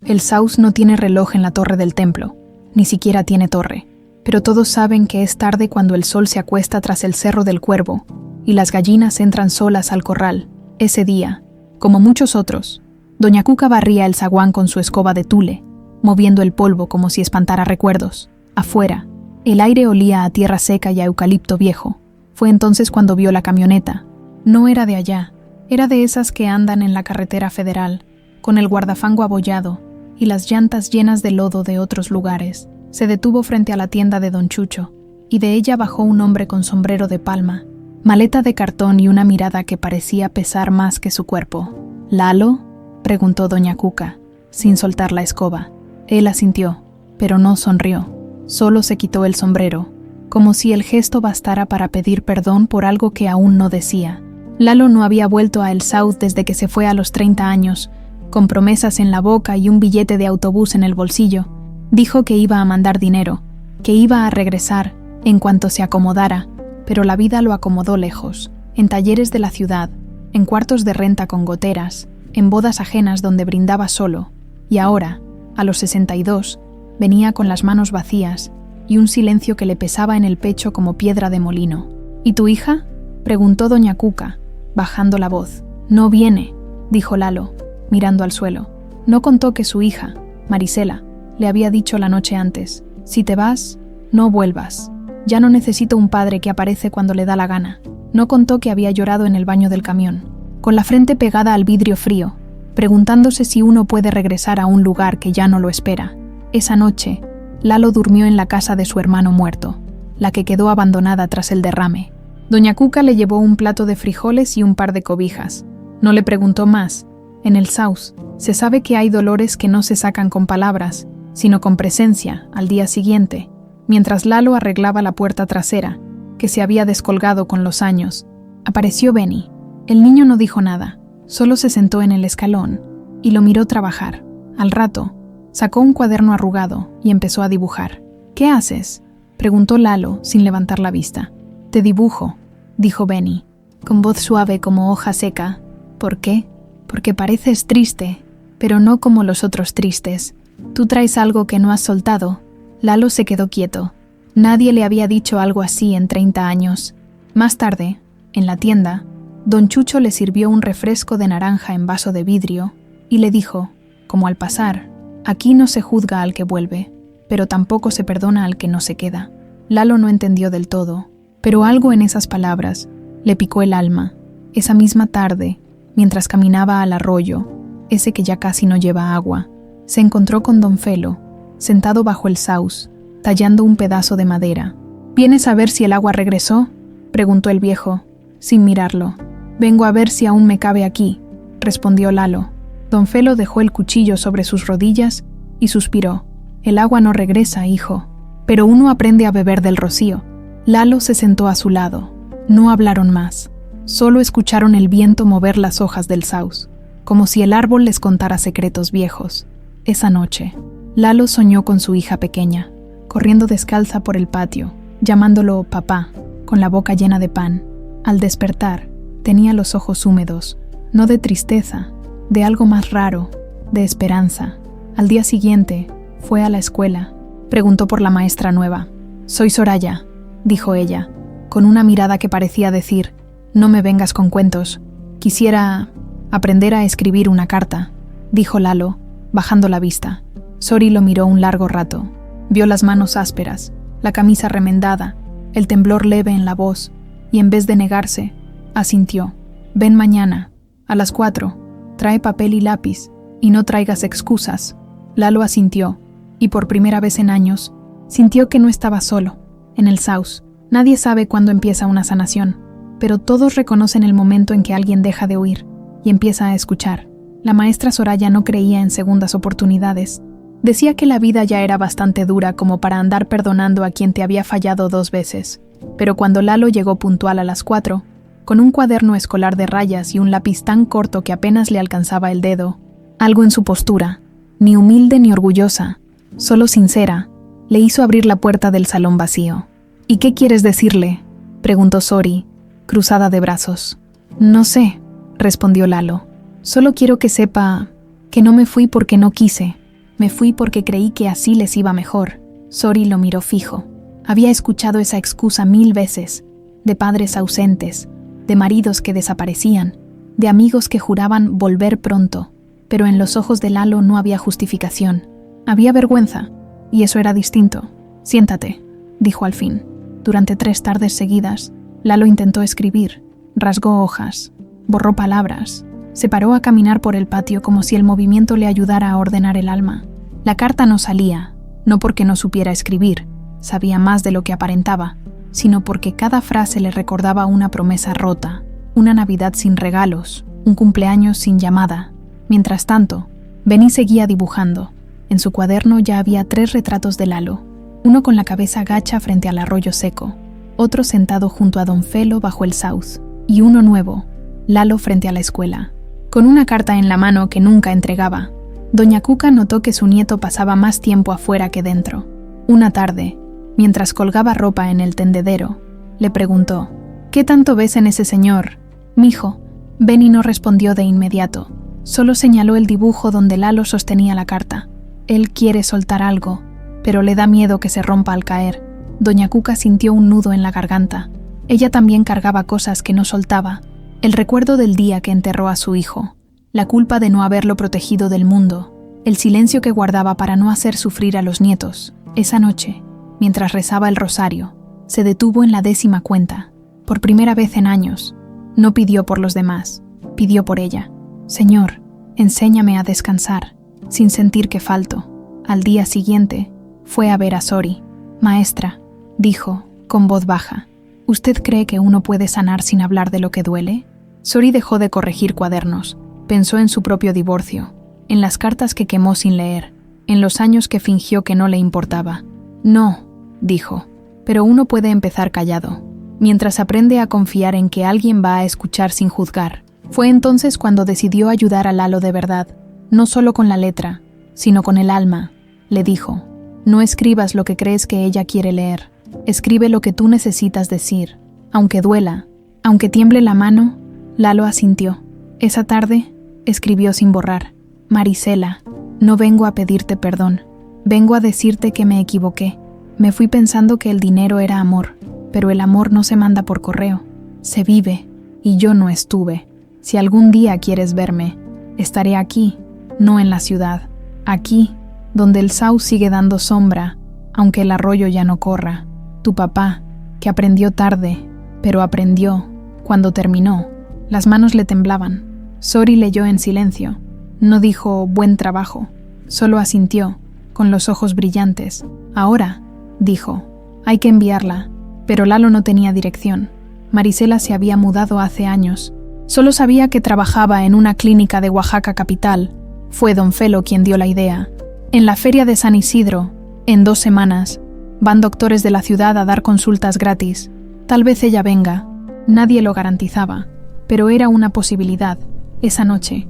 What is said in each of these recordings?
El Saus no tiene reloj en la torre del templo, ni siquiera tiene torre, pero todos saben que es tarde cuando el sol se acuesta tras el Cerro del Cuervo y las gallinas entran solas al corral. Ese día, como muchos otros, doña Cuca barría el zaguán con su escoba de tule, moviendo el polvo como si espantara recuerdos. Afuera, el aire olía a tierra seca y a eucalipto viejo. Fue entonces cuando vio la camioneta. No era de allá, era de esas que andan en la carretera federal, con el guardafango abollado y las llantas llenas de lodo de otros lugares. Se detuvo frente a la tienda de don Chucho, y de ella bajó un hombre con sombrero de palma, maleta de cartón y una mirada que parecía pesar más que su cuerpo. ¿Lalo?, preguntó doña Cuca, sin soltar la escoba. Él asintió, pero no sonrió. Solo se quitó el sombrero, como si el gesto bastara para pedir perdón por algo que aún no decía. Lalo no había vuelto a El Sauz desde que se fue a los 30 años, con promesas en la boca y un billete de autobús en el bolsillo. Dijo que iba a mandar dinero, que iba a regresar en cuanto se acomodara, pero la vida lo acomodó lejos, en talleres de la ciudad, en cuartos de renta con goteras, en bodas ajenas donde brindaba solo, y ahora, a los 62, venía con las manos vacías y un silencio que le pesaba en el pecho como piedra de molino. ¿Y tu hija?, preguntó doña Cuca, bajando la voz. No viene, dijo Lalo, mirando al suelo. No contó que su hija, Marisela, le había dicho la noche antes: si te vas, no vuelvas. Ya no necesito un padre que aparece cuando le da la gana. No contó que había llorado en el baño del camión, con la frente pegada al vidrio frío, preguntándose si uno puede regresar a un lugar que ya no lo espera. Esa noche, Lalo durmió en la casa de su hermano muerto, la que quedó abandonada tras el derrame. Doña Cuca le llevó un plato de frijoles y un par de cobijas. No le preguntó más. En El Sauz se sabe que hay dolores que no se sacan con palabras, sino con presencia. Al día siguiente, mientras Lalo arreglaba la puerta trasera, que se había descolgado con los años, apareció Benny. El niño no dijo nada, solo se sentó en el escalón y lo miró trabajar. Al rato, sacó un cuaderno arrugado y empezó a dibujar. ¿Qué haces?, preguntó Lalo sin levantar la vista. Te dibujo, dijo Benny, con voz suave como hoja seca. ¿Por qué? Porque pareces triste, pero no como los otros tristes. Tú traes algo que no has soltado. Lalo se quedó quieto. Nadie le había dicho algo así en 30 años. Más tarde, en la tienda, don Chucho le sirvió un refresco de naranja en vaso de vidrio y le dijo, como al pasar: aquí no se juzga al que vuelve, pero tampoco se perdona al que no se queda. Lalo no entendió del todo, pero algo en esas palabras le picó el alma. Esa misma tarde, mientras caminaba al arroyo, ese que ya casi no lleva agua, se encontró con don Felo, sentado bajo el Sauz, tallando un pedazo de madera. ¿Vienes a ver si el agua regresó?, preguntó el viejo, sin mirarlo. Vengo a ver si aún me cabe aquí, respondió Lalo. Don Felo dejó el cuchillo sobre sus rodillas y suspiró. El agua no regresa, hijo, pero uno aprende a beber del rocío. Lalo se sentó a su lado. No hablaron más. Solo escucharon el viento mover las hojas del Sauz, como si el árbol les contara secretos viejos. Esa noche, Lalo soñó con su hija pequeña, corriendo descalza por el patio, llamándolo papá, con la boca llena de pan. Al despertar, tenía los ojos húmedos, no de tristeza, de algo más raro, de esperanza. Al día siguiente, fue a la escuela. Preguntó por la maestra nueva. Soy Soraya, dijo ella, con una mirada que parecía decir: no me vengas con cuentos. Quisiera aprender a escribir una carta, dijo Lalo, bajando la vista. Sori lo miró un largo rato. Vio las manos ásperas, la camisa remendada, el temblor leve en la voz, y en vez de negarse, asintió. Ven mañana, a las 4, trae papel y lápiz, y no traigas excusas. Lalo asintió, y por primera vez en años, sintió que no estaba solo. En el Sauz, nadie sabe cuándo empieza una sanación, pero todos reconocen el momento en que alguien deja de huir y empieza a escuchar. La maestra Soraya no creía en segundas oportunidades. Decía que la vida ya era bastante dura como para andar perdonando a quien te había fallado 2 veces. Pero cuando Lalo llegó puntual a las 4, con un cuaderno escolar de rayas y un lápiz tan corto que apenas le alcanzaba el dedo, algo en su postura, ni humilde ni orgullosa, solo sincera, le hizo abrir la puerta del salón vacío. ¿Y qué quieres decirle?, preguntó Sori, cruzada de brazos. No sé, respondió Lalo. Solo quiero que sepa que no me fui porque no quise. Me fui porque creí que así les iba mejor. Sori lo miró fijo. Había escuchado esa excusa 1000 veces, de padres ausentes, de maridos que desaparecían, de amigos que juraban volver pronto, pero en los ojos de Lalo no había justificación. Había vergüenza, y eso era distinto. Siéntate, dijo al fin. Durante 3 tardes seguidas, Lalo intentó escribir, rasgó hojas, borró palabras, se paró a caminar por el patio como si el movimiento le ayudara a ordenar el alma. La carta no salía, no porque no supiera escribir, sabía más de lo que aparentaba, sino porque cada frase le recordaba una promesa rota, una Navidad sin regalos, un cumpleaños sin llamada. Mientras tanto, Benny seguía dibujando. En su cuaderno ya había 3 retratos de Lalo, uno con la cabeza gacha frente al arroyo seco, otro sentado junto a Don Felo bajo el sauce, y uno nuevo, Lalo frente a la escuela, con una carta en la mano que nunca entregaba. Doña Cuca notó que su nieto pasaba más tiempo afuera que dentro. Una tarde, mientras colgaba ropa en el tendedero, le preguntó: «¿Qué tanto ves en ese señor, mijo?». Benny no respondió de inmediato, solo señaló el dibujo donde Lalo sostenía la carta. Él quiere soltar algo, pero le da miedo que se rompa al caer. Doña Cuca sintió un nudo en la garganta. Ella también cargaba cosas que no soltaba. El recuerdo del día que enterró a su hijo, la culpa de no haberlo protegido del mundo, el silencio que guardaba para no hacer sufrir a los nietos. Esa noche, mientras rezaba el rosario, se detuvo en la 10ª cuenta. Por primera vez en años, no pidió por los demás, pidió por ella. «Señor, enséñame a descansar, sin sentir que falto». Al día siguiente, fue a ver a Sori. «Maestra», dijo, con voz baja, «¿usted cree que uno puede sanar sin hablar de lo que duele?». Sori dejó de corregir cuadernos. Pensó en su propio divorcio, en las cartas que quemó sin leer, en los años que fingió que no le importaba. «No», dijo, «pero uno puede empezar callado, mientras aprende a confiar en que alguien va a escuchar sin juzgar». Fue entonces cuando decidió ayudar a Lalo de verdad, no solo con la letra, sino con el alma. Le dijo: «No escribas lo que crees que ella quiere leer, escribe lo que tú necesitas decir, aunque duela, aunque tiemble la mano». Lalo asintió. Esa tarde, escribió sin borrar: «Marisela, no vengo a pedirte perdón, vengo a decirte que me equivoqué. Me fui pensando que el dinero era amor, pero el amor no se manda por correo, se vive, y yo no estuve. Si algún día quieres verme, estaré aquí, no en la ciudad, aquí, donde el sauce sigue dando sombra, aunque el arroyo ya no corra. Tu papá, que aprendió tarde, pero aprendió, cuando terminó». Las manos le temblaban. Sori leyó en silencio. No dijo «buen trabajo», solo asintió, con los ojos brillantes. «Ahora», dijo, «hay que enviarla». Pero Lalo no tenía dirección. Marisela se había mudado hace años. Solo sabía que trabajaba en una clínica de Oaxaca capital. Fue Don Felo quien dio la idea. En la feria de San Isidro, en 2 semanas, van doctores de la ciudad a dar consultas gratis. Tal vez ella venga. Nadie lo garantizaba, pero era una posibilidad. Esa noche,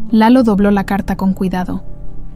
Lalo dobló la carta con cuidado,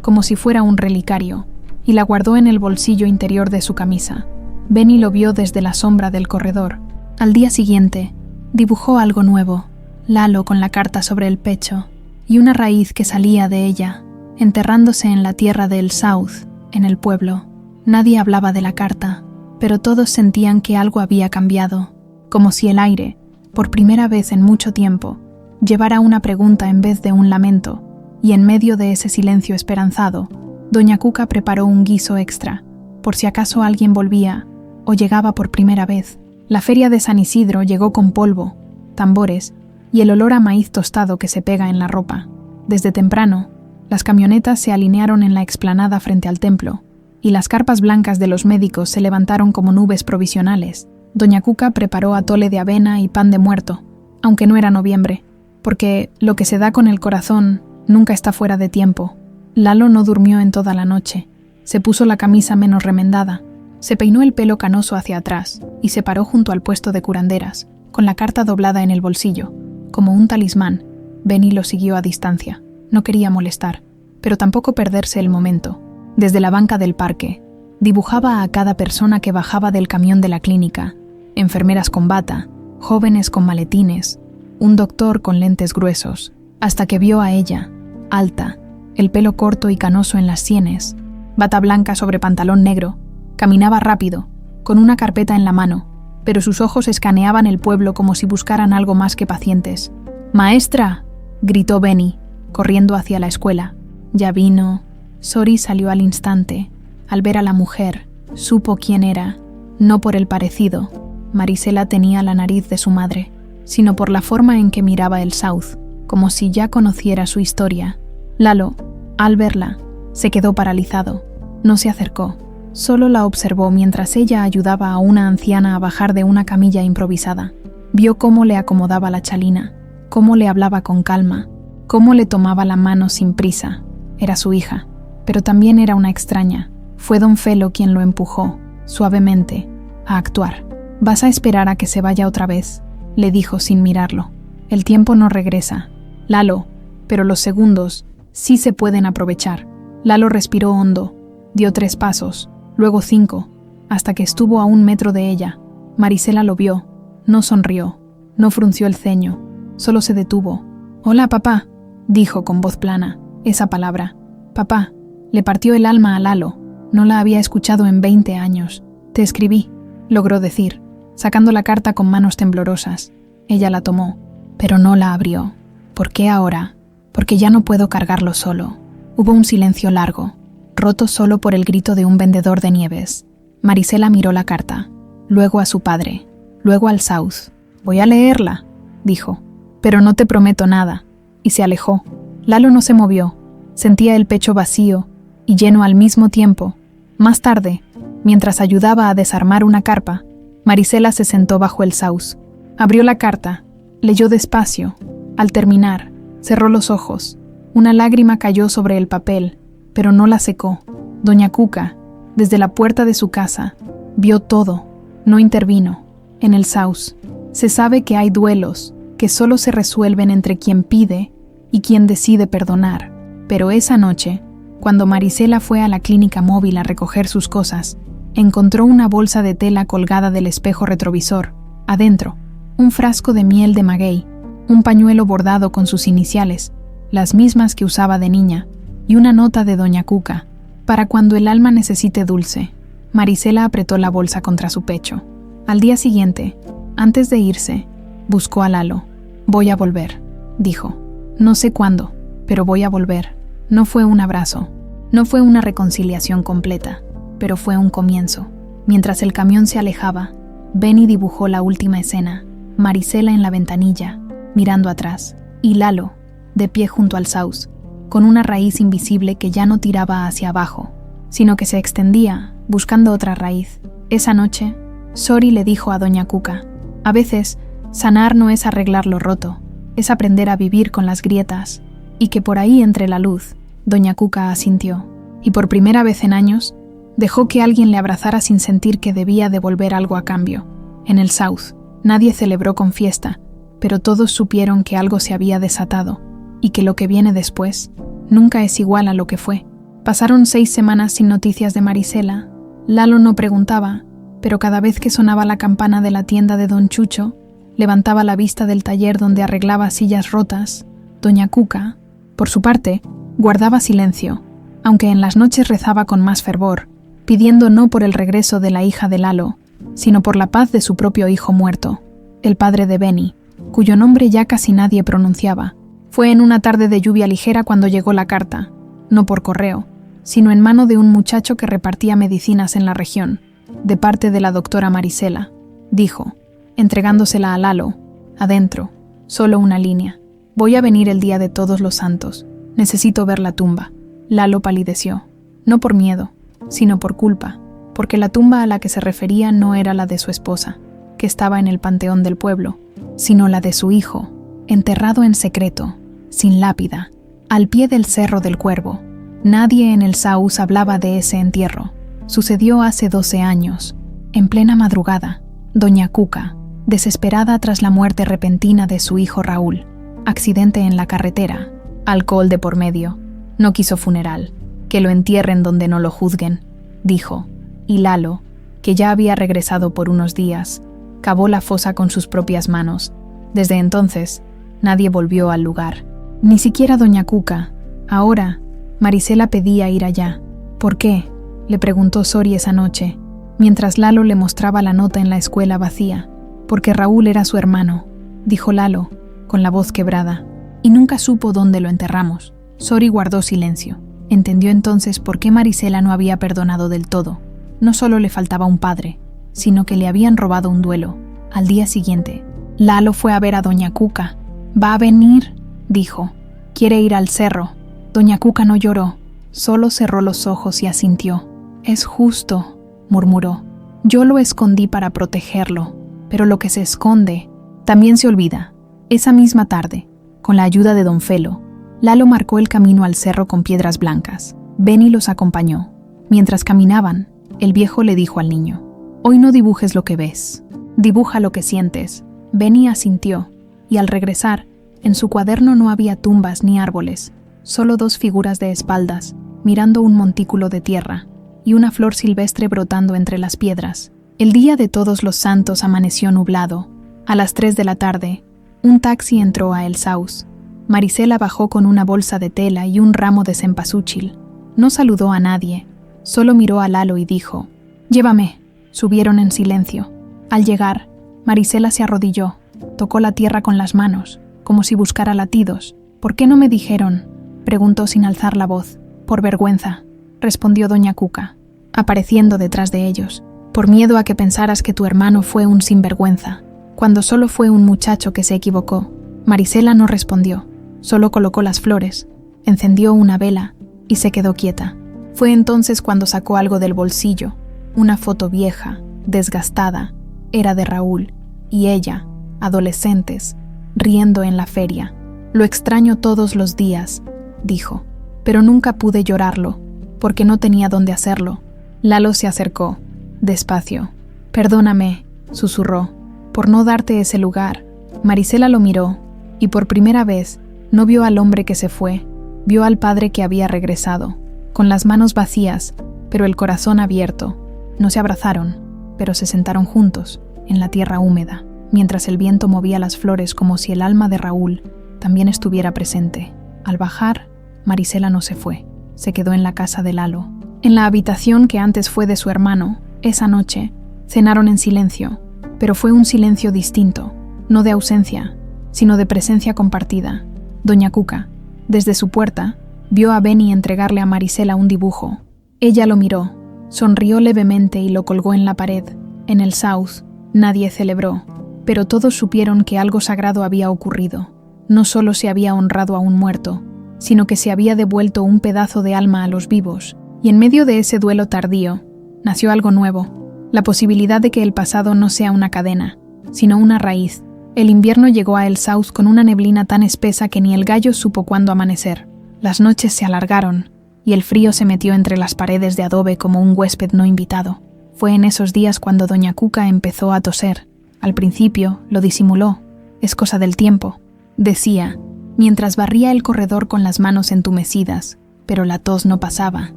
como si fuera un relicario, y la guardó en el bolsillo interior de su camisa. Benny lo vio desde la sombra del corredor. Al día siguiente, dibujó algo nuevo. Lalo con la carta sobre el pecho, y una raíz que salía de ella, enterrándose en la tierra del South, en el pueblo. Nadie hablaba de la carta, pero todos sentían que algo había cambiado, como si el aire, por primera vez en mucho tiempo, llevara una pregunta en vez de un lamento, y en medio de ese silencio esperanzado, Doña Cuca preparó un guiso extra, por si acaso alguien volvía, o llegaba por primera vez. La feria de San Isidro llegó con polvo, tambores, y el olor a maíz tostado que se pega en la ropa. Desde temprano, las camionetas se alinearon en la explanada frente al templo, y las carpas blancas de los médicos se levantaron como nubes provisionales. Doña Cuca preparó atole de avena y pan de muerto, aunque no era noviembre, porque lo que se da con el corazón nunca está fuera de tiempo. Lalo no durmió en toda la noche. Se puso la camisa menos remendada, se peinó el pelo canoso hacia atrás y se paró junto al puesto de curanderas, con la carta doblada en el bolsillo. Como un talismán, Benny lo siguió a distancia. No quería molestar, pero tampoco perderse el momento. Desde la banca del parque, dibujaba a cada persona que bajaba del camión de la clínica: enfermeras con bata, jóvenes con maletines, un doctor con lentes gruesos, hasta que vio a ella, alta, el pelo corto y canoso en las sienes, bata blanca sobre pantalón negro. Caminaba rápido, con una carpeta en la mano, pero sus ojos escaneaban el pueblo como si buscaran algo más que pacientes. «¡Maestra!», gritó Benny, corriendo hacia la escuela. «Ya vino». Sori salió al instante. Al ver a la mujer, supo quién era, no por el parecido. Marisela tenía la nariz de su madre, sino por la forma en que miraba el South, como si ya conociera su historia. Lalo, al verla, se quedó paralizado. No se acercó. Solo la observó mientras ella ayudaba a una anciana a bajar de una camilla improvisada. Vio cómo le acomodaba la chalina, cómo le hablaba con calma, cómo le tomaba la mano sin prisa. Era su hija, pero también era una extraña. Fue don Felo quien lo empujó, suavemente, a actuar. «Vas a esperar a que se vaya otra vez», le dijo sin mirarlo. «El tiempo no regresa, Lalo, pero los segundos sí se pueden aprovechar». Lalo respiró hondo, dio 3 pasos, luego 5, hasta que estuvo a 1 metro de ella. Marisela lo vio, no sonrió, no frunció el ceño, solo se detuvo. «Hola, papá», dijo con voz plana. Esa palabra, papá, le partió el alma a Lalo. No la había escuchado en 20 años. «Te escribí», logró decir, sacando la carta con manos temblorosas. Ella la tomó, pero no la abrió. «¿Por qué ahora?» «Porque ya no puedo cargarlo solo». Hubo un silencio largo, roto solo por el grito de un vendedor de nieves. Marisela miró la carta, luego a su padre, luego al South. «Voy a leerla», dijo, «pero no te prometo nada», y se alejó. Lalo no se movió, sentía el pecho vacío y lleno al mismo tiempo. Más tarde, mientras ayudaba a desarmar una carpa, Marisela se sentó bajo el South. Abrió la carta, leyó despacio. Al terminar, cerró los ojos. Una lágrima cayó sobre el papel, pero no la secó. Doña Cuca, desde la puerta de su casa, vio todo. No intervino. En el South, se sabe que hay duelos que solo se resuelven entre quien pide y quien decide perdonar. Pero esa noche, cuando Marisela fue a la clínica móvil a recoger sus cosas, encontró una bolsa de tela colgada del espejo retrovisor. Adentro, un frasco de miel de maguey, un pañuelo bordado con sus iniciales, las mismas que usaba de niña, y una nota de Doña Cuca, para cuando el alma necesite dulce. Marisela apretó la bolsa contra su pecho. Al día siguiente, antes de irse, buscó a Lalo. «Voy a volver», dijo. «No sé cuándo, pero voy a volver». No fue un abrazo, no fue una reconciliación completa, pero fue un comienzo. Mientras el camión se alejaba, Benny dibujó la última escena, Marisela en la ventanilla, mirando atrás, y Lalo, de pie junto al South, con una raíz invisible que ya no tiraba hacia abajo, sino que se extendía, buscando otra raíz. Esa noche, Sori le dijo a Doña Cuca: «A veces, sanar no es arreglar lo roto, es aprender a vivir con las grietas», y que por ahí entre la luz. Doña Cuca asintió, y por primera vez en años, dejó que alguien le abrazara sin sentir que debía devolver algo a cambio. En el South, nadie celebró con fiesta, pero todos supieron que algo se había desatado, y que lo que viene después nunca es igual a lo que fue. Pasaron 6 semanas sin noticias de Marisela. Lalo no preguntaba, pero cada vez que sonaba la campana de la tienda de don Chucho, levantaba la vista del taller donde arreglaba sillas rotas. Doña Cuca, por su parte, guardaba silencio, aunque en las noches rezaba con más fervor, pidiendo no por el regreso de la hija de Lalo, sino por la paz de su propio hijo muerto, el padre de Benny, cuyo nombre ya casi nadie pronunciaba. Fue en una tarde de lluvia ligera cuando llegó la carta, no por correo, sino en mano de un muchacho que repartía medicinas en la región, de parte de la doctora Marisela. Dijo, entregándosela a Lalo, adentro, solo una línea: «Voy a venir el día de Todos los Santos. Necesito ver la tumba». Lalo palideció, no por miedo, sino por culpa, porque la tumba a la que se refería no era la de su esposa, que estaba en el panteón del pueblo, sino la de su hijo, enterrado en secreto, sin lápida, al pie del Cerro del Cuervo. Nadie en el South hablaba de ese entierro. Sucedió hace 12 años, en plena madrugada. Doña Cuca, desesperada tras la muerte repentina de su hijo Raúl, accidente en la carretera, alcohol de por medio, no quiso funeral, que lo entierren donde no lo juzguen, dijo, y Lalo, que ya había regresado por unos días, cavó la fosa con sus propias manos. Desde entonces, nadie volvió al lugar, ni siquiera Doña Cuca. Ahora, Marisela pedía ir allá. ¿Por qué?, le preguntó Sori esa noche, mientras Lalo le mostraba la nota en la escuela vacía. Porque Raúl era su hermano, dijo Lalo, con la voz quebrada, y nunca supo dónde lo enterramos. Sori guardó silencio. Entendió entonces por qué Marisela no había perdonado del todo. No solo le faltaba un padre, sino que le habían robado un duelo. Al día siguiente, Lalo fue a ver a doña Cuca. «¿Va a venir?», dijo. «Quiere ir al cerro». Doña Cuca no lloró, solo cerró los ojos y asintió. «Es justo», murmuró. «Yo lo escondí para protegerlo, pero lo que se esconde también se olvida». Esa misma tarde, con la ayuda de don Felo, Lalo marcó el camino al cerro con piedras blancas. Beni los acompañó. Mientras caminaban, el viejo le dijo al niño: «Hoy no dibujes lo que ves, dibuja lo que sientes». Beni asintió, y al regresar, en su cuaderno no había tumbas ni árboles, solo dos figuras de espaldas, mirando un montículo de tierra, y una flor silvestre brotando entre las piedras. El día de Todos los Santos amaneció nublado. A las 3 de la tarde, un taxi entró a El Sauz. Marisela bajó con una bolsa de tela y un ramo de cempasúchil. No saludó a nadie, solo miró a Lalo y dijo: «Llévame». Subieron en silencio. Al llegar, Marisela se arrodilló, tocó la tierra con las manos, como si buscara latidos. «¿Por qué no me dijeron?», preguntó sin alzar la voz. «Por vergüenza», respondió doña Cuca, apareciendo detrás de ellos. «Por miedo a que pensaras que tu hermano fue un sinvergüenza, cuando solo fue un muchacho que se equivocó». Marisela no respondió, solo colocó las flores, encendió una vela y se quedó quieta. Fue entonces cuando sacó algo del bolsillo, una foto vieja, desgastada, era de Raúl y ella, adolescentes, riendo en la feria. «Lo extraño todos los días», dijo, «pero nunca pude llorarlo, porque no tenía dónde hacerlo». Lalo se acercó, despacio. «Perdóname», susurró, «por no darte ese lugar». Marisela lo miró, y por primera vez no vio al hombre que se fue, vio al padre que había regresado, con las manos vacías, pero el corazón abierto. No se abrazaron, pero se sentaron juntos, en la tierra húmeda, mientras el viento movía las flores como si el alma de Raúl también estuviera presente. Al bajar, Marisela no se fue, se quedó en la casa de Lalo. En la habitación que antes fue de su hermano, esa noche, cenaron en silencio, pero fue un silencio distinto, no de ausencia, sino de presencia compartida. Doña Cuca, desde su puerta, vio a Beni entregarle a Marisela un dibujo. Ella lo miró, sonrió levemente y lo colgó en la pared. En El Sauz, nadie celebró, pero todos supieron que algo sagrado había ocurrido. No solo se había honrado a un muerto, sino que se había devuelto un pedazo de alma a los vivos, y en medio de ese duelo tardío, nació algo nuevo, la posibilidad de que el pasado no sea una cadena, sino una raíz. El invierno llegó a El Sauz con una neblina tan espesa que ni el gallo supo cuándo amanecer. Las noches se alargaron, y el frío se metió entre las paredes de adobe como un huésped no invitado. Fue en esos días cuando doña Cuca empezó a toser. Al principio lo disimuló, es cosa del tiempo, decía, mientras barría el corredor con las manos entumecidas, pero la tos no pasaba.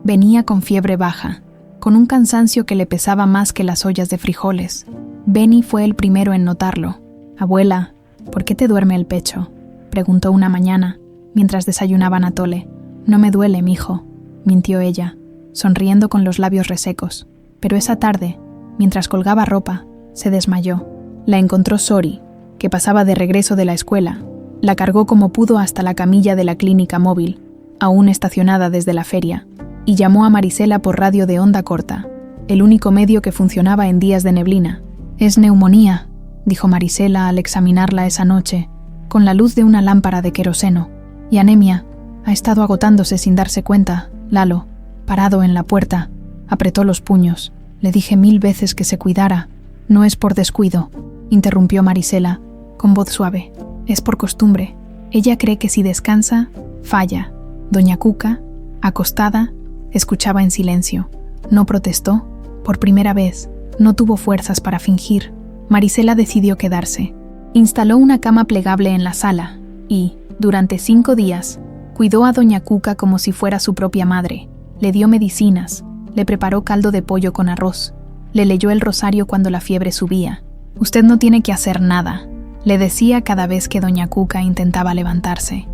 Venía con fiebre baja, con un cansancio que le pesaba más que las ollas de frijoles. Beni fue el primero en notarlo. «Abuela, ¿por qué te duerme el pecho?», preguntó una mañana, mientras desayunaban atole. «No me duele, mijo», mintió ella, sonriendo con los labios resecos. Pero esa tarde, mientras colgaba ropa, se desmayó. La encontró Sori, que pasaba de regreso de la escuela. La cargó como pudo hasta la camilla de la clínica móvil, aún estacionada desde la feria, y llamó a Marisela por radio de onda corta, el único medio que funcionaba en días de neblina. «Es neumonía», dijo Marisela al examinarla esa noche, con la luz de una lámpara de queroseno. «Y anemia. Ha estado agotándose sin darse cuenta». Lalo, parado en la puerta, apretó los puños. «Le dije 1000 veces que se cuidara». «No es por descuido», interrumpió Marisela, con voz suave. «Es por costumbre. Ella cree que si descansa, falla». Doña Cuca, acostada, escuchaba en silencio. No protestó. Por primera vez, no tuvo fuerzas para fingir. Marisela decidió quedarse. Instaló una cama plegable en la sala y, durante 5 días, cuidó a doña Cuca como si fuera su propia madre. Le dio medicinas, le preparó caldo de pollo con arroz, le leyó el rosario cuando la fiebre subía. «Usted no tiene que hacer nada», le decía cada vez que doña Cuca intentaba levantarse.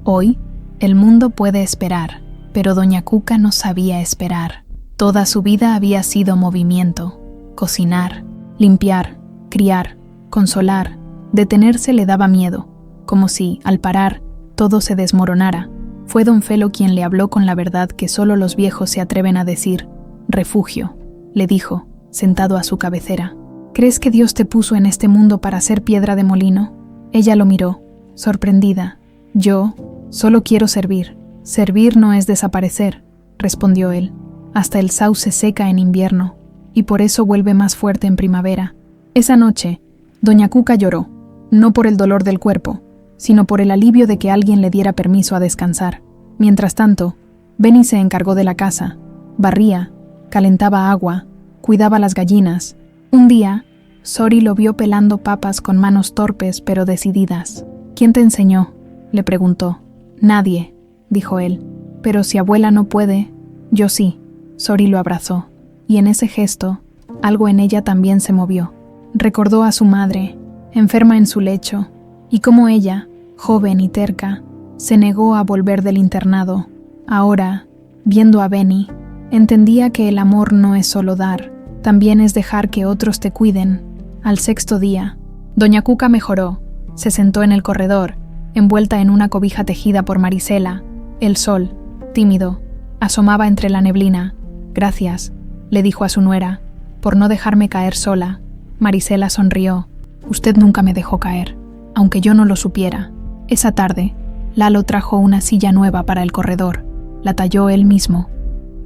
«Hoy, el mundo puede esperar». Pero doña Cuca no sabía esperar. Toda su vida había sido movimiento. Cocinar, limpiar, criar, consolar. Detenerse le daba miedo, como si, al parar, todo se desmoronara. Fue don Felo quien le habló con la verdad que solo los viejos se atreven a decir. Refugio, le dijo, sentado a su cabecera. ¿Crees que Dios te puso en este mundo para ser piedra de molino? Ella lo miró, sorprendida. Yo solo quiero servir. Servir no es desaparecer, respondió él. Hasta el sauce seca en invierno, y por eso vuelve más fuerte en primavera. Esa noche, doña Cuca lloró, no por el dolor del cuerpo, sino por el alivio de que alguien le diera permiso a descansar. Mientras tanto, Beni se encargó de la casa, barría, calentaba agua, cuidaba las gallinas. Un día, Sori lo vio pelando papas con manos torpes pero decididas. ¿Quién te enseñó?, le preguntó. Nadie, dijo él. Pero si abuela no puede, yo sí. Sori lo abrazó, y en ese gesto, algo en ella también se movió. Recordó a su madre, enferma en su lecho, y cómo ella, joven y terca, se negó a volver del internado. Ahora, viendo a Beni, entendía que el amor no es solo dar, también es dejar que otros te cuiden. Al 6º día, doña Cuca mejoró, se sentó en el corredor, envuelta en una cobija tejida por Marisela. El sol, tímido, asomaba entre la neblina. Gracias, le dijo a su nuera, por no dejarme caer sola. Marisela sonrió. Usted nunca me dejó caer, aunque yo no lo supiera. Esa tarde, Lalo trajo una silla nueva para el corredor. La talló él mismo,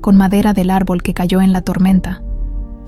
con madera del árbol que cayó en la tormenta.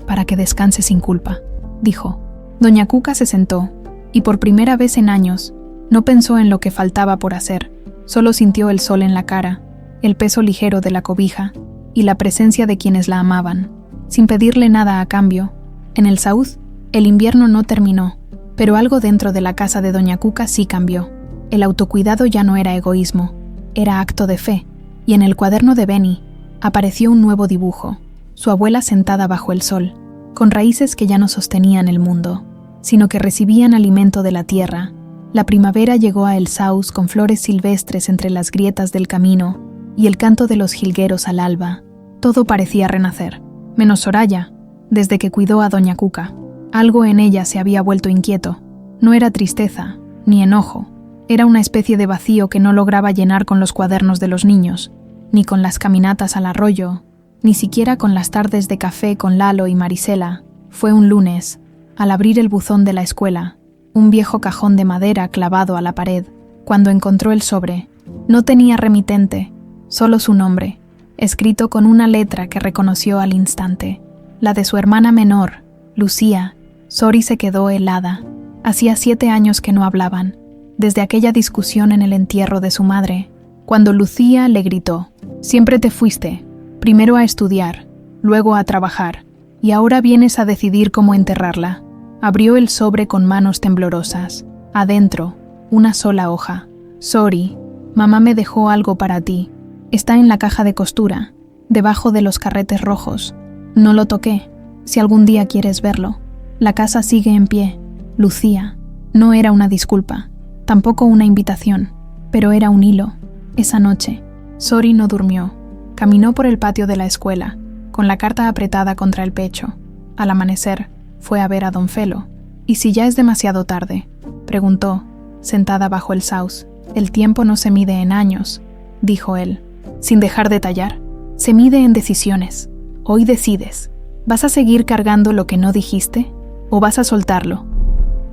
Para que descanse sin culpa, dijo. Doña Cuca se sentó, y por primera vez en años, no pensó en lo que faltaba por hacer. Solo sintió el sol en la cara, el peso ligero de la cobija y la presencia de quienes la amaban, sin pedirle nada a cambio. En el Saúd, el invierno no terminó, pero algo dentro de la casa de doña Cuca sí cambió. El autocuidado ya no era egoísmo, era acto de fe, y en el cuaderno de Beni apareció un nuevo dibujo, su abuela sentada bajo el sol, con raíces que ya no sostenían el mundo, sino que recibían alimento de la tierra. La primavera llegó a El Sauz con flores silvestres entre las grietas del camino y el canto de los jilgueros al alba. Todo parecía renacer, menos Soraya, desde que cuidó a doña Cuca. Algo en ella se había vuelto inquieto. No era tristeza, ni enojo. Era una especie de vacío que no lograba llenar con los cuadernos de los niños, ni con las caminatas al arroyo, ni siquiera con las tardes de café con Lalo y Marisela. Fue un lunes, al abrir el buzón de la escuela, un viejo cajón de madera clavado a la pared, cuando encontró el sobre. No tenía remitente, solo su nombre, escrito con una letra que reconoció al instante, la de su hermana menor, Lucía. Sori se quedó helada. Hacía 7 años que no hablaban, desde aquella discusión en el entierro de su madre, cuando Lucía le gritó: «Siempre te fuiste, primero a estudiar, luego a trabajar, y ahora vienes a decidir cómo enterrarla». Abrió el sobre con manos temblorosas. Adentro, una sola hoja. «Sori, mamá me dejó algo para ti. Está en la caja de costura, debajo de los carretes rojos. No lo toqué, si algún día quieres verlo. La casa sigue en pie. Lucía». No era una disculpa, tampoco una invitación, pero era un hilo. Esa noche, Sori no durmió. Caminó por el patio de la escuela, con la carta apretada contra el pecho. Al amanecer, fue a ver a don Felo. «¿Y si ya es demasiado tarde?», preguntó, sentada bajo el sauz. «El tiempo no se mide en años», dijo él, sin dejar de tallar. «Se mide en decisiones. Hoy decides. ¿Vas a seguir cargando lo que no dijiste? ¿O vas a soltarlo?».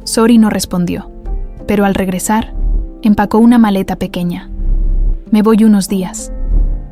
Sori no respondió, pero al regresar, empacó una maleta pequeña. «Me voy unos días»,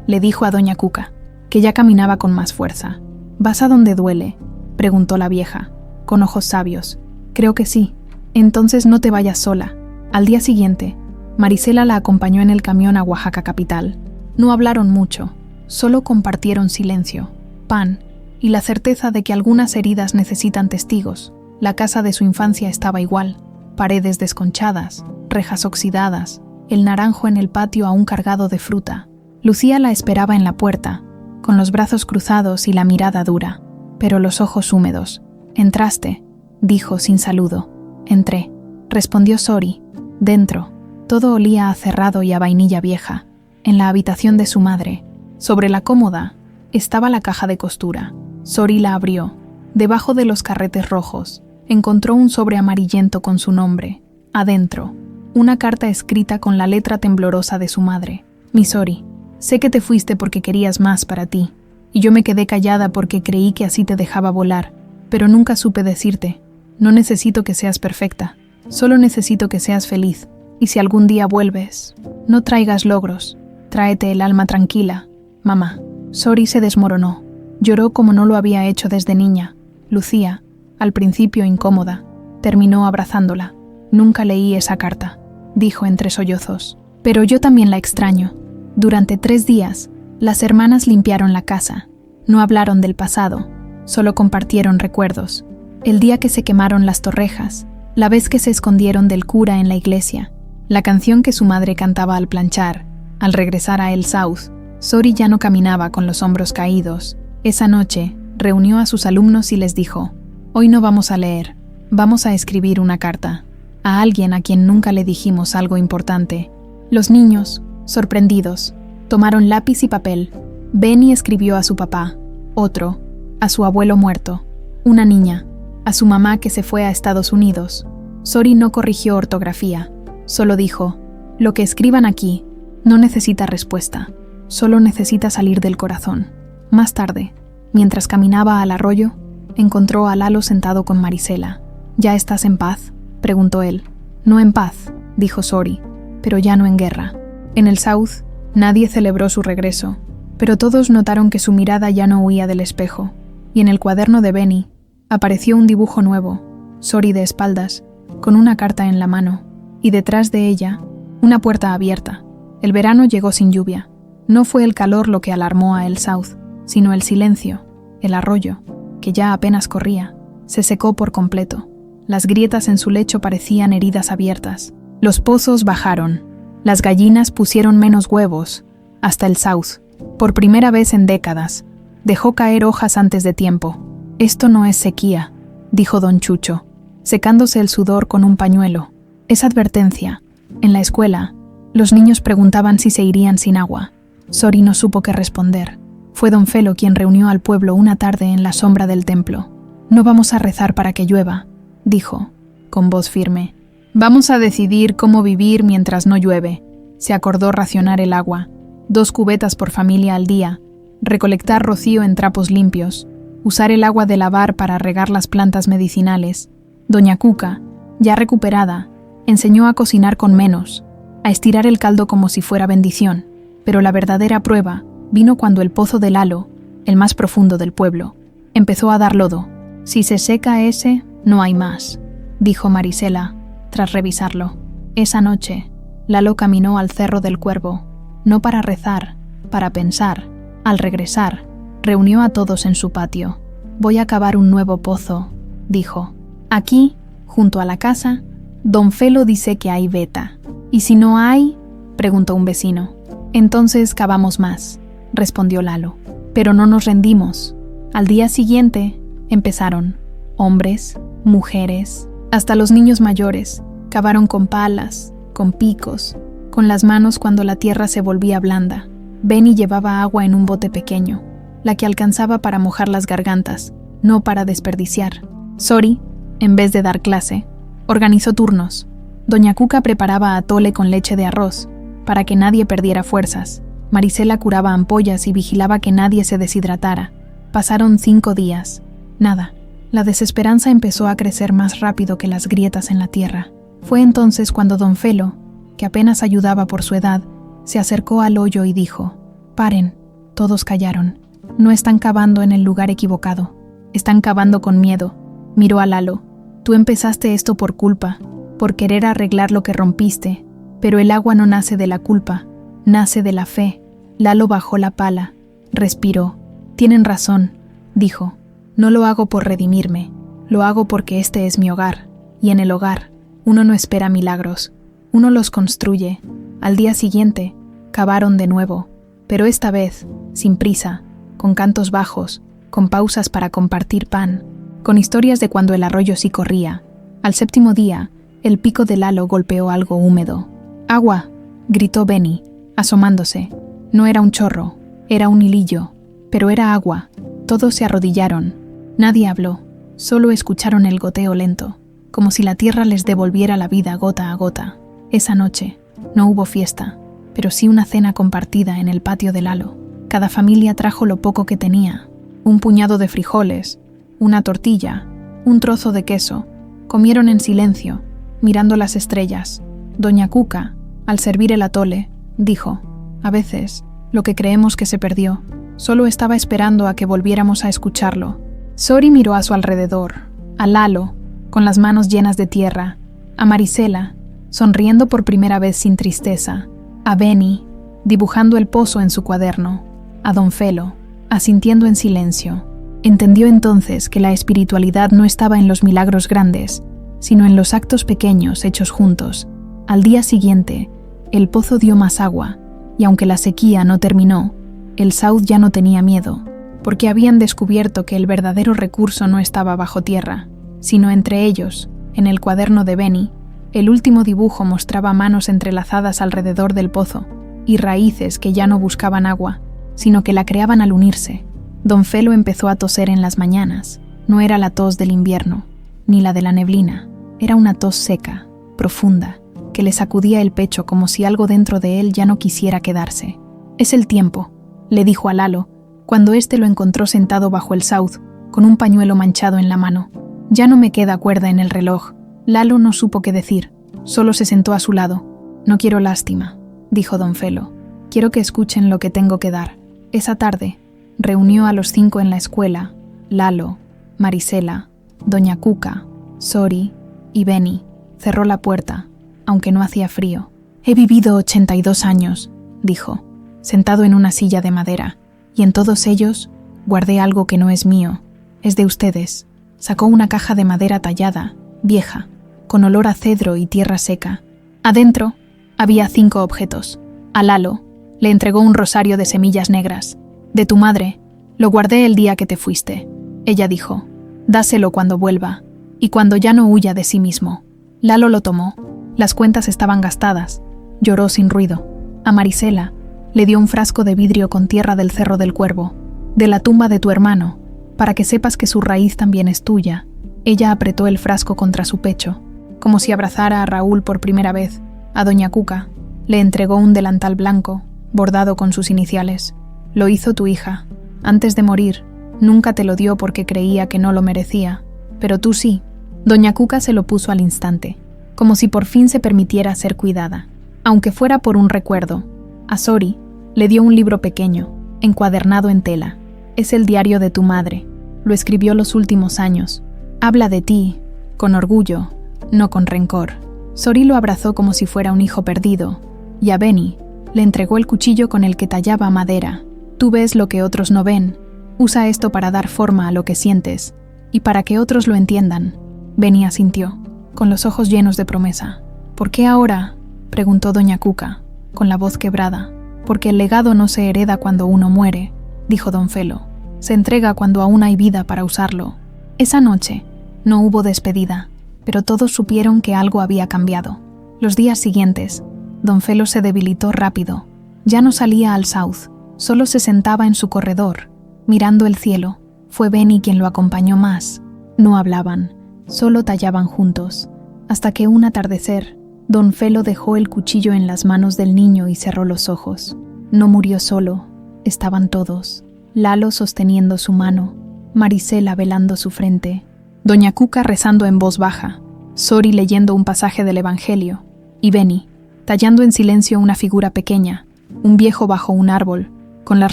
le dijo a doña Cuca, que ya caminaba con más fuerza. «¿Vas a donde duele?», preguntó la vieja, con ojos sabios. «Creo que sí». «Entonces no te vayas sola». Al día siguiente, Marisela la acompañó en el camión a Oaxaca capital. No hablaron mucho, solo compartieron silencio, pan y la certeza de que algunas heridas necesitan testigos. La casa de su infancia estaba igual, paredes desconchadas, rejas oxidadas, el naranjo en el patio aún cargado de fruta. Lucía la esperaba en la puerta, con los brazos cruzados y la mirada dura, pero los ojos húmedos. «¿Entraste?», dijo sin saludo. «Entré», respondió Sori. Dentro, todo olía a cerrado y a vainilla vieja. En la habitación de su madre, Sobre la cómoda estaba la caja de costura. Sori la abrió. Debajo de los carretes rojos encontró un sobre amarillento con su nombre. Adentro, una carta escrita con la letra temblorosa de su madre. Mi Sori, sé que te fuiste porque querías más para ti, y yo me quedé callada porque creí que así te dejaba volar, pero nunca supe decirte. No necesito que seas perfecta, solo necesito que seas feliz, y si algún día vuelves, no traigas logros, tráete el alma tranquila, mamá. Sori se desmoronó. Lloró como no lo había hecho desde niña. Lucía, al principio incómoda, terminó abrazándola. Nunca leí esa carta, dijo entre sollozos. Pero yo también la extraño. Durante 3 días, las hermanas limpiaron la casa. No hablaron del pasado, solo compartieron recuerdos. El día que se quemaron las torrejas, la vez que se escondieron del cura en la iglesia, la canción que su madre cantaba al planchar, al regresar a El South. Sori ya no caminaba con los hombros caídos. Esa noche, reunió a sus alumnos y les dijo: «Hoy no vamos a leer, vamos a escribir una carta. A alguien a quien nunca le dijimos algo importante». Los niños, sorprendidos, tomaron lápiz y papel. Benny escribió a su papá, otro, a su abuelo muerto, una niña, a su mamá que se fue a Estados Unidos. Sori no corrigió ortografía, solo dijo: «Lo que escriban aquí no necesita respuesta, solo necesita salir del corazón». Más tarde, mientras caminaba al arroyo, encontró a Lalo sentado con Marisela. «¿Ya estás en paz?», preguntó él. «No en paz», dijo Sori, «pero ya no en guerra». En el South, nadie celebró su regreso, pero todos notaron que su mirada ya no huía del espejo, y en el cuaderno de Benny apareció un dibujo nuevo, Sori de espaldas, con una carta en la mano, y detrás de ella, una puerta abierta. El verano llegó sin lluvia. No fue el calor lo que alarmó a El South, sino el silencio. El arroyo, que ya apenas corría, se secó por completo. Las grietas en su lecho parecían heridas abiertas. Los pozos bajaron. Las gallinas pusieron menos huevos. Hasta El South, por primera vez en décadas, dejó caer hojas antes de tiempo. «Esto no es sequía», dijo don Chucho, secándose el sudor con un pañuelo. «Es advertencia». En la escuela, los niños preguntaban si se irían sin agua. Sori no supo qué responder. Fue don Felo quien reunió al pueblo una tarde en la sombra del templo. «No vamos a rezar para que llueva», dijo, con voz firme. «Vamos a decidir cómo vivir mientras no llueve». Se acordó racionar el agua, 2 cubetas por familia al día, recolectar rocío en trapos limpios, usar el agua de lavar para regar las plantas medicinales. Doña Cuca, ya recuperada, enseñó a cocinar con menos, a estirar el caldo como si fuera bendición, pero la verdadera prueba vino cuando el pozo de Lalo, el más profundo del pueblo, empezó a dar lodo. «Si se seca ese, no hay más», dijo Marisela, tras revisarlo. Esa noche, Lalo caminó al Cerro del Cuervo, no para rezar, para pensar. Al regresar, reunió a todos en su patio. «Voy a cavar un nuevo pozo», dijo. «Aquí, junto a la casa, don Felo dice que hay veta. ¿Y si no hay?», preguntó un vecino. «Entonces cavamos más», respondió Lalo. «Pero no nos rendimos». Al día siguiente, empezaron. Hombres, mujeres, hasta los niños mayores, cavaron con palas, con picos, con las manos cuando la tierra se volvía blanda. Benny llevaba agua en un bote pequeño, la que alcanzaba para mojar las gargantas, no para desperdiciar. Sori, en vez de dar clase, organizó turnos. Doña Cuca preparaba atole con leche de arroz, para que nadie perdiera fuerzas. Marisela curaba ampollas y vigilaba que nadie se deshidratara. Pasaron 5 días. Nada. La desesperanza empezó a crecer más rápido que las grietas en la tierra. Fue entonces cuando don Felo, que apenas ayudaba por su edad, se acercó al hoyo y dijo: «Paren». Todos callaron. «No están cavando en el lugar equivocado. Están cavando con miedo». Miró a Lalo. «Tú empezaste esto por culpa, por querer arreglar lo que rompiste, pero el agua no nace de la culpa, nace de la fe». Lalo bajó la pala, respiró. «Tienen razón», dijo. «No lo hago por redimirme, lo hago porque este es mi hogar, y en el hogar uno no espera milagros, uno los construye». Al día siguiente, cavaron de nuevo, pero esta vez, sin prisa, con cantos bajos, con pausas para compartir pan, con historias de cuando el arroyo sí corría. Al 7º día, el pico de Lalo golpeó algo húmedo. «¡Agua!», gritó Benny, asomándose. No era un chorro, Era un hilillo, pero era agua. Todos se arrodillaron. Nadie habló, solo escucharon el goteo lento, como si la tierra les devolviera la vida gota a gota. Esa noche no hubo fiesta, pero sí una cena compartida en el patio de Lalo. Cada familia trajo lo poco que tenía: un puñado de frijoles, una tortilla, un trozo de queso. Comieron en silencio, mirando las estrellas. Doña Cuca, al servir el atole, dijo: a veces, lo que creemos que se perdió, solo estaba esperando a que volviéramos a escucharlo. Sori miró a su alrededor, a Lalo, con las manos llenas de tierra, a Marisela, sonriendo por primera vez sin tristeza, a Beni, dibujando el pozo en su cuaderno, a Don Felo, asintiendo en silencio. Entendió entonces que la espiritualidad no estaba en los milagros grandes, sino en los actos pequeños hechos juntos. Al día siguiente, el pozo dio más agua, y aunque la sequía no terminó, el Saud ya no tenía miedo, porque habían descubierto que el verdadero recurso no estaba bajo tierra, sino entre ellos. En el cuaderno de Beni, el último dibujo mostraba manos entrelazadas alrededor del pozo y raíces que ya no buscaban agua, sino que la creaban al unirse. Don Felo empezó a toser en las mañanas. No era la tos del invierno, ni la de la neblina. Era una tos seca, profunda, que le sacudía el pecho como si algo dentro de él ya no quisiera quedarse. «Es el tiempo», le dijo a Lalo, cuando éste lo encontró sentado bajo el Saud, con un pañuelo manchado en la mano. «Ya no me queda cuerda en el reloj». Lalo no supo qué decir, solo se sentó a su lado. «No quiero lástima», dijo Don Felo. «Quiero que escuchen lo que tengo que dar». Esa tarde, reunió a los 5 en la escuela: Lalo, Marisela, Doña Cuca, Sori y Beni. Cerró la puerta, aunque no hacía frío. «He vivido 82 años», dijo, sentado en una silla de madera, «y en todos ellos guardé algo que no es mío, es de ustedes». Sacó una caja de madera tallada, vieja, con olor a cedro y tierra seca. Adentro había 5 objetos. A Lalo le entregó un rosario de semillas negras. «De tu madre, lo guardé el día que te fuiste», ella dijo. «Dáselo cuando vuelva, y cuando ya no huya de sí mismo». Lalo lo tomó. Las cuentas estaban gastadas. Lloró sin ruido. A Marisela le dio un frasco de vidrio con tierra del Cerro del Cuervo, de la tumba de tu hermano, para que sepas que su raíz también es tuya. Ella apretó el frasco contra su pecho, como si abrazara a Raúl por primera vez. A Doña Cuca le entregó un delantal blanco, bordado con sus iniciales. «Lo hizo tu hija. Antes de morir, nunca te lo dio porque creía que no lo merecía, pero tú sí». Doña Cuca se lo puso al instante, como si por fin se permitiera ser cuidada, aunque fuera por un recuerdo. A Sori le dio un libro pequeño, encuadernado en tela. «Es el diario de tu madre. Lo escribió los últimos años. Habla de ti, con orgullo, no con rencor». Sori lo abrazó como si fuera un hijo perdido, y a Beni le entregó el cuchillo con el que tallaba madera. «Tú ves lo que otros no ven. Usa esto para dar forma a lo que sientes, y para que otros lo entiendan». Beni asintió, con los ojos llenos de promesa. «¿Por qué ahora?», preguntó Doña Cuca, con la voz quebrada. «Porque el legado no se hereda cuando uno muere», dijo Don Felo. «Se entrega cuando aún hay vida para usarlo». Esa noche no hubo despedida, pero todos supieron que algo había cambiado. Los días siguientes, Don Felo se debilitó rápido. Ya no salía al Saud, solo se sentaba en su corredor, mirando el cielo. Fue Beni quien lo acompañó más. No hablaban, solo tallaban juntos, hasta que un atardecer, Don Felo dejó el cuchillo en las manos del niño y cerró los ojos. No murió solo, estaban todos. Lalo sosteniendo su mano, Marisela velando su frente, Doña Cuca rezando en voz baja, Sori leyendo un pasaje del Evangelio, y Beni, tallando en silencio una figura pequeña, un viejo bajo un árbol, con las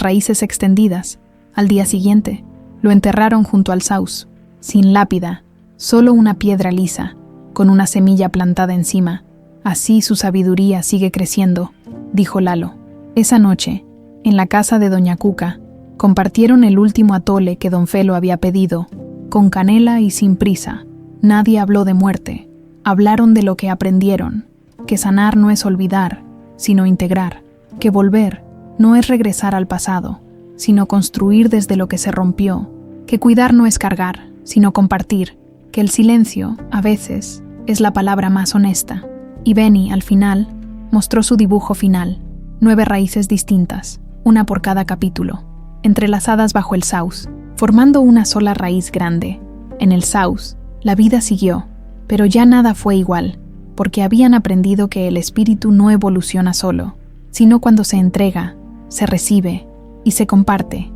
raíces extendidas. Al día siguiente, lo enterraron junto al Saus, sin lápida, solo una piedra lisa, con una semilla plantada encima. «Así su sabiduría sigue creciendo», dijo Lalo. Esa noche, en la casa de Doña Cuca, compartieron el último atole que Don Felo había pedido, con canela y sin prisa. Nadie habló de muerte. Hablaron de lo que aprendieron, que sanar no es olvidar, sino integrar, que volver no es regresar al pasado, sino construir desde lo que se rompió, que cuidar no es cargar, sino compartir, que el silencio, a veces, es la palabra más honesta. Y Beni, al final, mostró su dibujo final, 9 raíces distintas, una por cada capítulo, entrelazadas bajo el saus, formando una sola raíz grande. En el saus, la vida siguió, pero ya nada fue igual, porque habían aprendido que el espíritu no evoluciona solo, sino cuando se entrega, se recibe y se comparte.